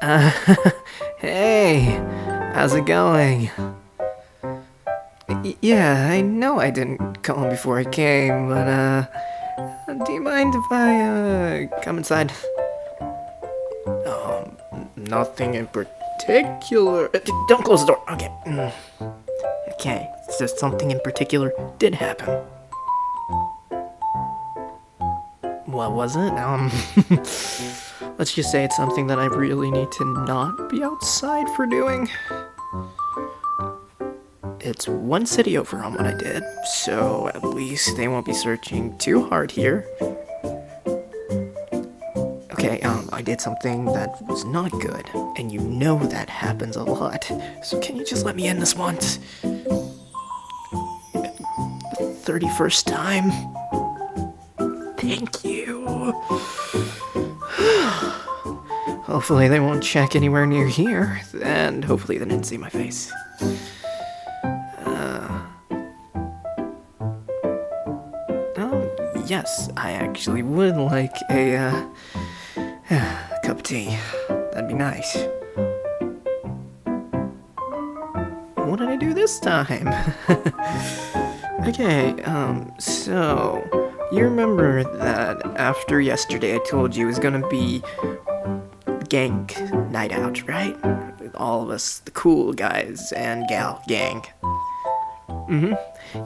Uh, hey, how's it going? Yeah, I know I didn't call him before I came, but, do you mind if I, come inside? Nothing in particular. Don't close the door. Okay. Okay, so something in particular did happen. What was it? Let's just say it's something that I really need to not be outside for doing. It's one city over on what I did, so at least they won't be searching too hard here. Okay, I did something that was not good, and you know that happens a lot, so can you just let me in this once? 31st time? Thank you. Hopefully they won't check anywhere near here, and hopefully they didn't see my face. Yes, I actually would like a cup of tea. That'd be nice. What did I do this time? Okay, so you remember that after yesterday I told you it was gonna be gang night out, right? With all of us, the cool guys and gal gang.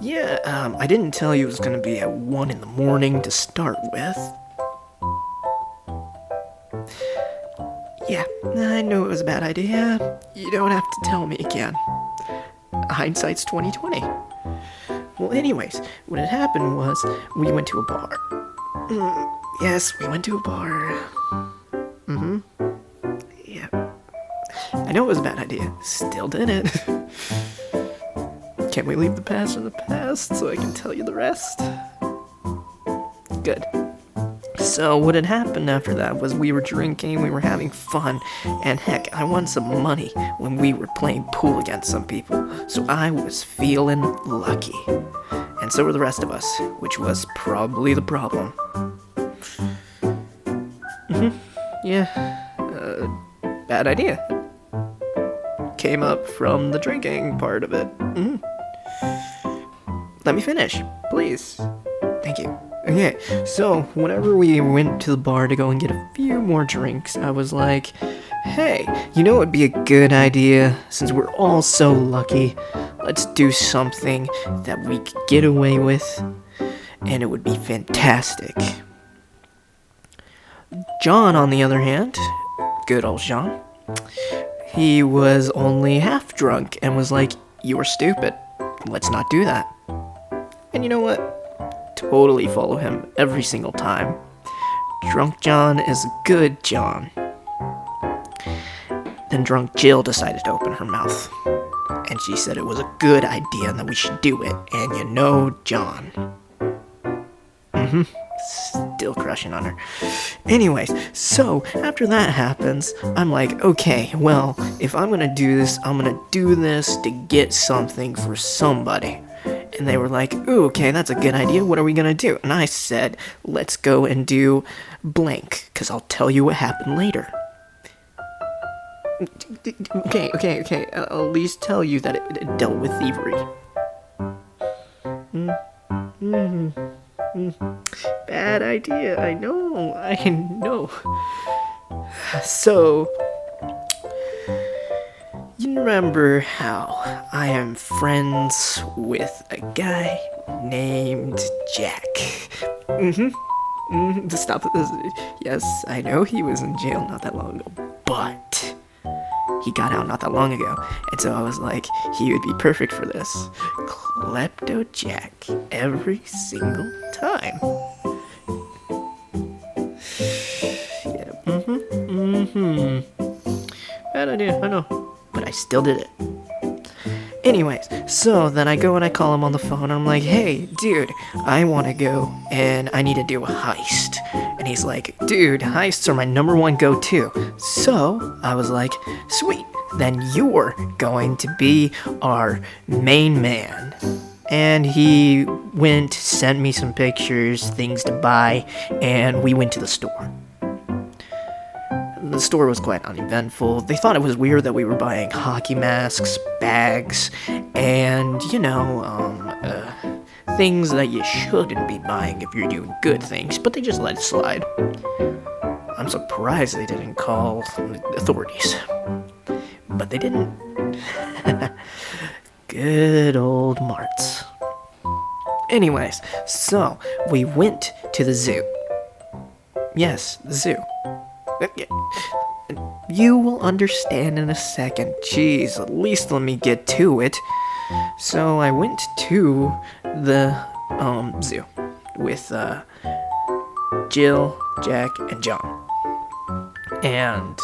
Yeah, I didn't tell you it was gonna be at 1 in the morning to start with. Yeah, I knew it was a bad idea. You don't have to tell me again. Hindsight's 2020. Well, anyways, what had happened was we went to a bar. Yes, we went to a bar. Yeah. I know it was a bad idea. Still did it. Can we leave the past in the past so I can tell you the rest? Good. So what had happened after that was we were drinking, we were having fun, and heck, I won some money when we were playing pool against some people, so I was feeling lucky. And so were the rest of us, which was probably the problem. Yeah, bad idea. Came up from the drinking part of it. Let me finish, please. Thank you. Okay, so whenever we went to the bar to go and get a few more drinks, I was like, hey, you know what would be a good idea? Since we're all so lucky, let's do something that we could get away with, and it would be fantastic. John, on the other hand, good old John, he was only half drunk and was like, you're stupid. Let's not do that. And you know what? Totally follow him every single time. Drunk John is good John. Then drunk Jill decided to open her mouth. And she said it was a good idea and that we should do it. And you know John. Still crushing on her. Anyways, so after that happens, I'm like, okay, well, if I'm gonna do this, I'm gonna do this to get something for somebody. And they were like, ooh, okay, that's a good idea. What are we gonna do? And I said, let's go and do blank, because I'll tell you what happened later. Okay. I'll at least tell you that it dealt with thievery. Bad idea, I know. So, you remember how I am friends with a guy named Jack? Stop this. Yes, I know he was in jail not that long ago, but he got out not that long ago, and so I was like, he would be perfect for this. Klepto Jack every single time. Yeah, bad idea, I know, but I still did it. Anyways, so then I go and I call him on the phone, and I'm like, hey, dude, I want to go, and I need to do a heist. And he's like, dude, heists are my #1 go-to. So, I was like, sweet, then you're going to be our main man. And he went, sent me some pictures, things to buy, and we went to the store. the store was quite uneventful. They thought it was weird that we were buying hockey masks, bags, and, things that you shouldn't be buying if you're doing good things, but they just let it slide. I'm surprised they didn't call the authorities. But they didn't. Good old Marts. Anyways, so we went to the zoo. Yes, the zoo. You will understand in a second. Jeez, at least let me get to it. So I went to the zoo with Jill, Jack, and John. And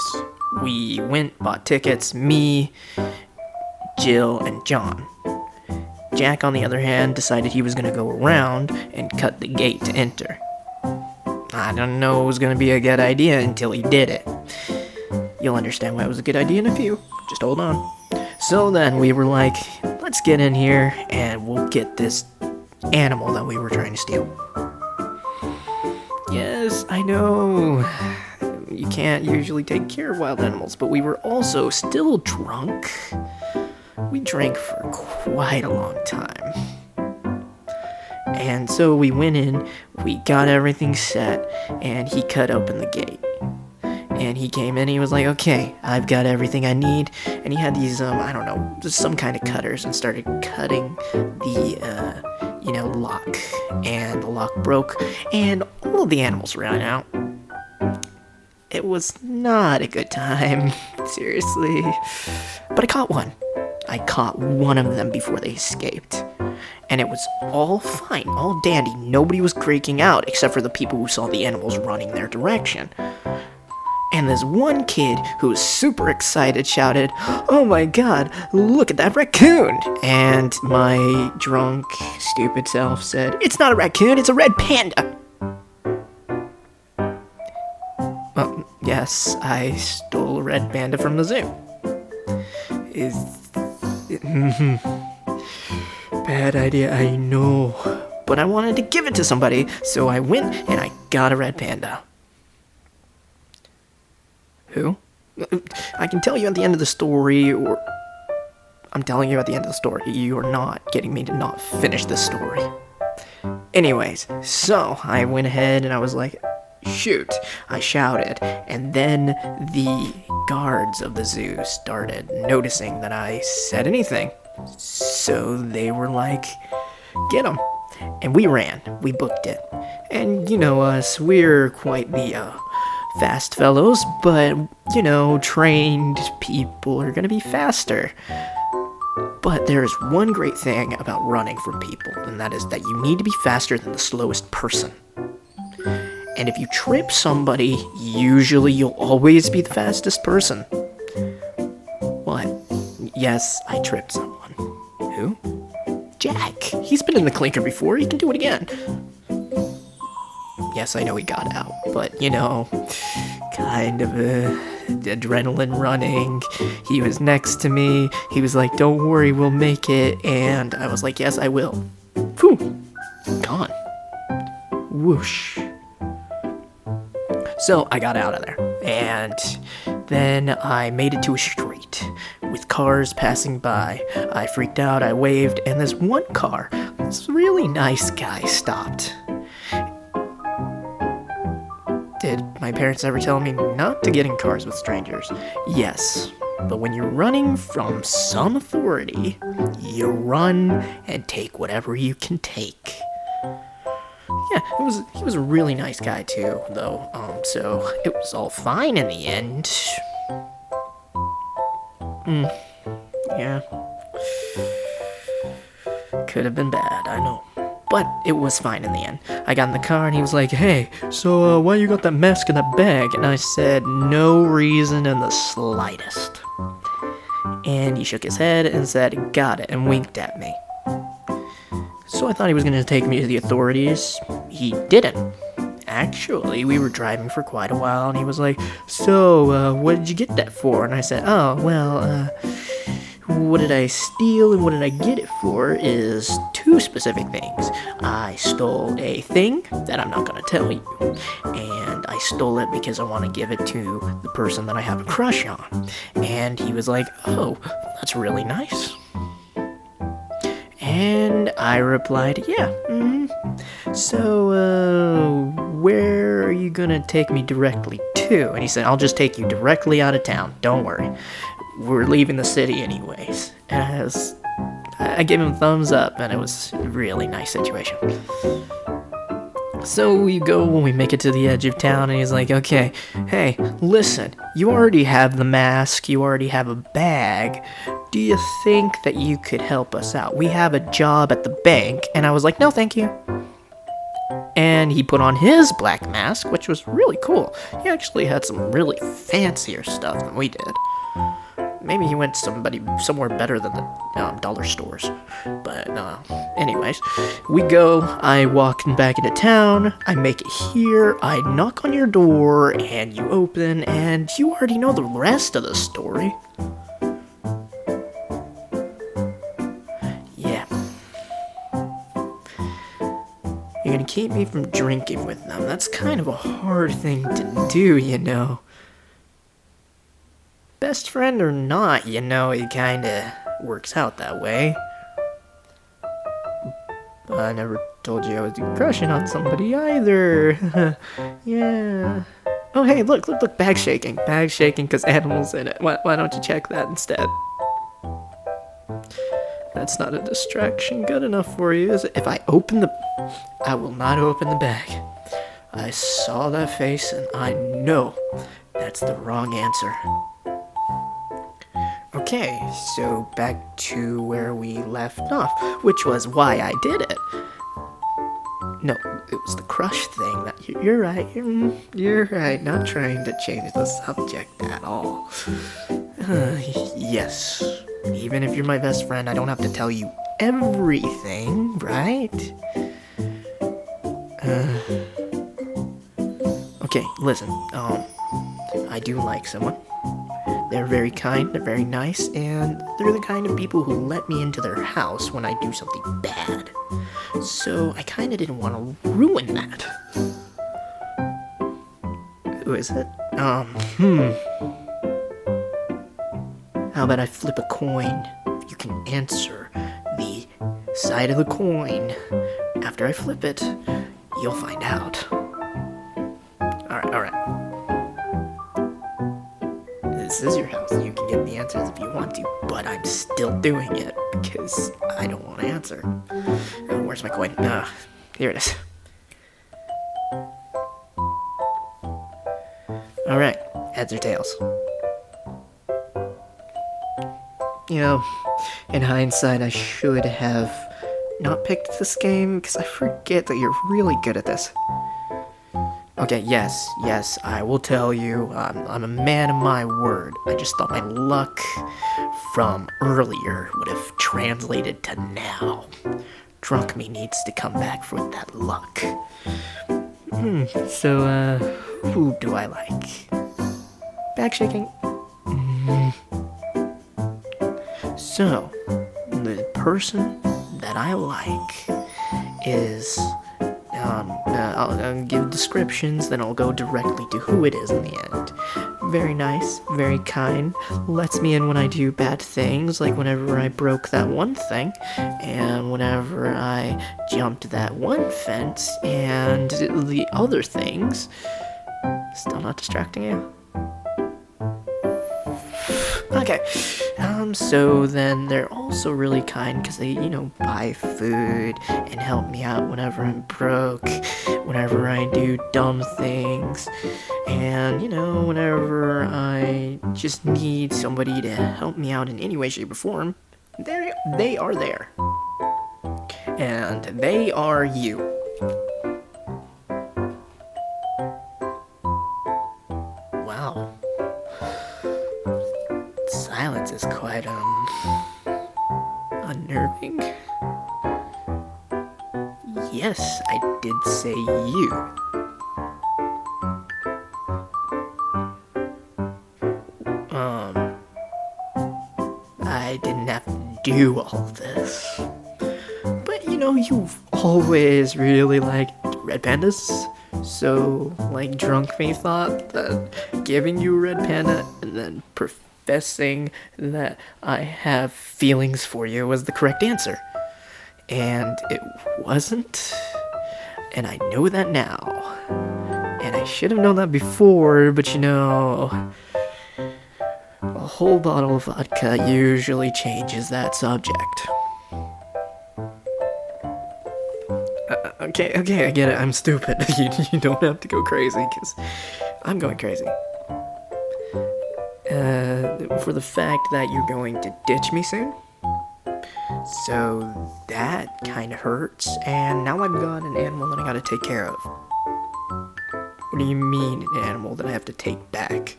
we went, bought tickets, me, Jill, and John. Jack, on the other hand, decided he was going to go around and cut the gate to enter. I don't know it was going to be a good idea until he did it. You'll understand why it was a good idea in a few. Just hold on. So then we were like, let's get in here and we'll get this animal that we were trying to steal. Yes, I know. You can't usually take care of wild animals, but we were also still drunk. We drank for quite a long time. And so we went in, we got everything set, and he cut open the gate. And he came in, he was like, okay, I've got everything I need. And he had these, just some kind of cutters and started cutting the, lock. And the lock broke, and all of the animals ran out. It was not a good time, seriously. But I caught one. I caught one of them before they escaped. And it was all fine, all dandy. Nobody was freaking out except for the people who saw the animals running their direction. And this one kid who was super excited shouted, "Oh my god, look at that raccoon!" And my drunk, stupid self said, "It's not a raccoon, it's a red panda!" Well, yes, I stole a red panda from the zoo. Bad idea, I know. But I wanted to give it to somebody, so I went and I got a red panda. Who? I can tell you at the end of the story, or I'm telling you at the end of the story. You are not getting me to not finish this story. Anyways, so I went ahead and I was like, shoot, I shouted, and then the guards of the zoo started noticing that I said anything. So they were like, get him. And we ran, we booked it. And you know us, we're quite the fast fellows, but trained people are gonna be faster. But there's one great thing about running from people, and that is that you need to be faster than the slowest person. And if you trip somebody, usually you'll always be the fastest person. What? Yes, I tripped someone. Who? Jack. He's been in the clinker before, he can do it again. Yes, I know he got out, but kind of adrenaline running. He was next to me. He was like, "Don't worry, we'll make it." And I was like, "Yes, I will." Phew. Gone. Whoosh. So I got out of there, and then I made it to a street with cars passing by. I freaked out, I waved, and this one car, this really nice guy, stopped. Did my parents ever tell me not to get in cars with strangers? Yes, but when you're running from some authority, you run and take whatever you can take. Yeah, he was a really nice guy too, though, so it was all fine in the end. Yeah. Could have been bad, I know. But it was fine in the end. I got in the car and he was like, "Hey, so why you got that mask in that bag?" And I said, "No reason in the slightest." And he shook his head and said, "Got it," and winked at me. So I thought he was going to take me to the authorities. He didn't. Actually, we were driving for quite a while, and he was like, "So, what did you get that for?" And I said, "Oh, well, what did I steal and what did I get it for is two specific things. I stole a thing that I'm not going to tell you, and I stole it because I want to give it to the person that I have a crush on. And he was like, oh, that's really nice. And I replied, yeah. So, where are you gonna take me directly to? And he said, I'll just take you directly out of town. Don't worry. We're leaving the city anyways. And I gave him a thumbs up, and it was a really nice situation. So we go when we make it to the edge of town, and he's like, okay, hey, listen, you already have the mask, you already have a bag. Do you think that you could help us out? We have a job at the bank. And I was like, no, thank you. And he put on his black mask, which was really cool. He actually had some really fancier stuff than we did. Maybe he went somewhere better than the dollar stores. But anyways, we go. I walk back into town. I make it here. I knock on your door, and you open, and you already know the rest of the story. Yeah. You're gonna keep me from drinking with them. That's kind of a hard thing to do, you know. Best friend or not, you know, it kinda works out that way. But I never told you I was crushing on somebody either. Yeah. Oh, hey, look, bag shaking. Bag shaking because animals in it. Why don't you check that instead? That's not a distraction good enough for you, is it? If I will not open the bag. I saw that face and I know that's the wrong answer. Okay, so back to where we left off, which was why I did it. No, it was the crush thing. You're right. You're right. Not trying to change the subject at all. Yes. Even if you're my best friend, I don't have to tell you everything, right? Okay, listen. I do like someone. They're very kind, they're very nice, and they're the kind of people who let me into their house when I do something bad. So I kinda didn't want to ruin that. Who is it? How about I flip a coin? You can answer the side of the coin. After I flip it, you'll find out. Alright. This is your house. You can get the answers if you want to, but I'm still doing it because I don't want to answer. Oh, where's my coin? Here it is. Alright, heads or tails? You know, in hindsight, I should have not picked this game because I forget that you're really good at this. Okay, yes, I will tell you, I'm a man of my word. I just thought my luck from earlier would have translated to now. Drunk me needs to come back for that luck. So, who do I like? Back shaking. So, the person that I like is... I'll give descriptions, then I'll go directly to who it is in the end. Very nice, very kind, lets me in when I do bad things, like whenever I broke that one thing, and whenever I jumped that one fence, and the other things. Still not distracting you? Okay, so then they're also really kind because they, buy food and help me out whenever I'm broke, whenever I do dumb things, and, whenever I just need somebody to help me out in any way, shape, or form, they are there. And they are you. Wow. Silence is quite, unnerving. Yes, I did say you. I didn't have to do all this. But, you've always really liked red pandas, So, like, drunk me thought that giving you a red panda and then professing that I have feelings for you was the correct answer. And it wasn't. And I know that now. And I should have known that before, but you know, a whole bottle of vodka usually changes that subject. Okay, I get it. I'm stupid. You don't have to go crazy, because I'm going crazy. For the fact that you're going to ditch me soon. So that kind of hurts, and now I've got an animal that I gotta take care of. What do you mean, an animal that I have to take back?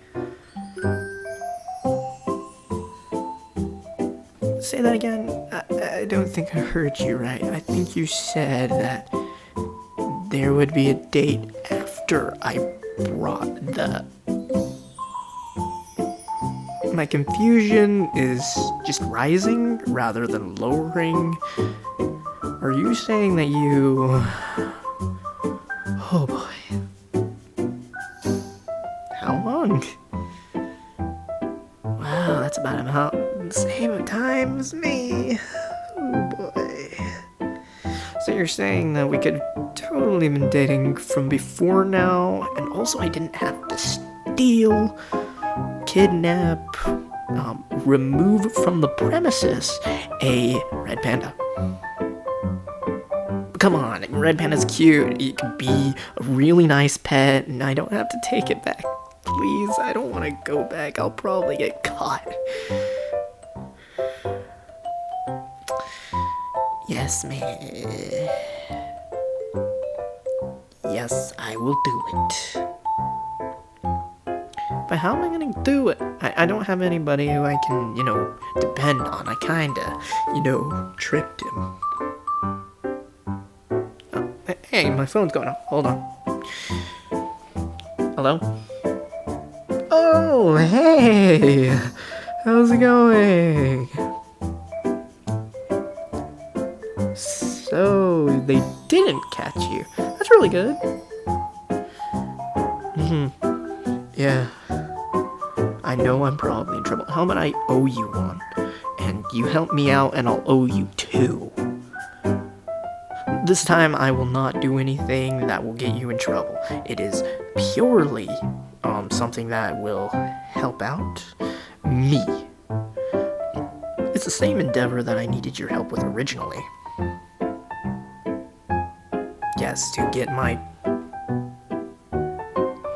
Say that again? I don't think I heard you right. I think you said that there would be a date after I brought the... My confusion is just rising rather than lowering. Are you saying that you... Oh boy. How long? Wow, that's about the same time as me. Oh boy. So you're saying that we could totally been dating from before now, and also I didn't have to steal, kidnap, remove from the premises a red panda. Come on, red panda's cute. It could be a really nice pet, and I don't have to take it back. Please, I don't want to go back. I'll probably get caught. Yes, man. Yes, I will do it. But how am I gonna do it? I don't have anybody who I can, depend on. I kinda, tricked him. Oh, hey, my phone's going off. Hold on. Hello? Oh, hey! How's it going? So, they didn't catch you. That's really good. Yeah. I know I'm probably in trouble. How about I owe you one? And you help me out and I'll owe you two. This time I will not do anything that will get you in trouble. It is purely something that will help out me. It's the same endeavor that I needed your help with originally. Yes, to get my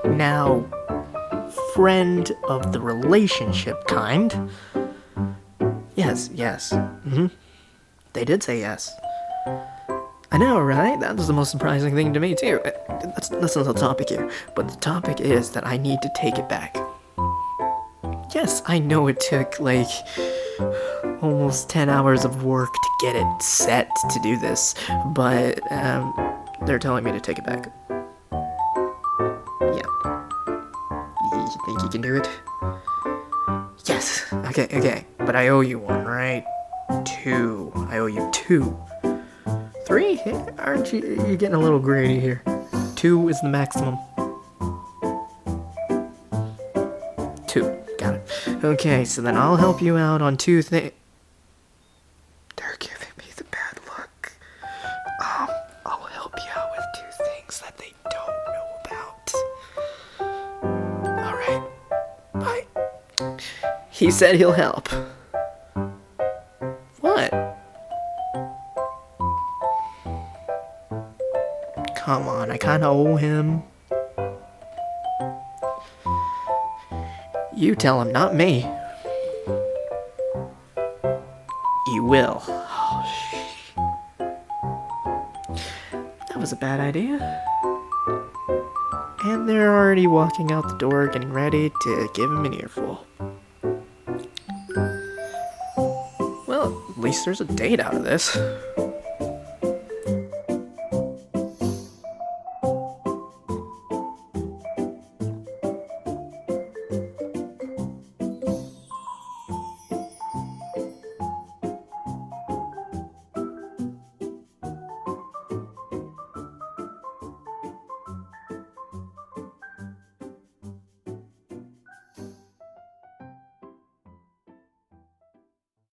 now friend of the relationship kind. Yes. They did say yes. I know, right? That was the most surprising thing to me, too. That's not the topic here. But the topic is that I need to take it back. Yes, I know it took, almost 10 hours of work to get it set to do this. But, they're telling me to take it back. Yeah. You think you can do it? Yes. Okay. But I owe you one, right? 2. I owe you 2. 3? Aren't you? You're getting a little greedy here. 2 is the maximum. 2. Got it. Okay, so then I'll help you out on 2 things. They're giving me the bad look. I'll help you out with 2 things that they don't know about. Alright. Bye. He said he'll help. What? Come on, I kinda owe him. You tell him, not me. You will. That was a bad idea. And they're already walking out the door, getting ready to give him an earful. Well, at least there's a date out of this.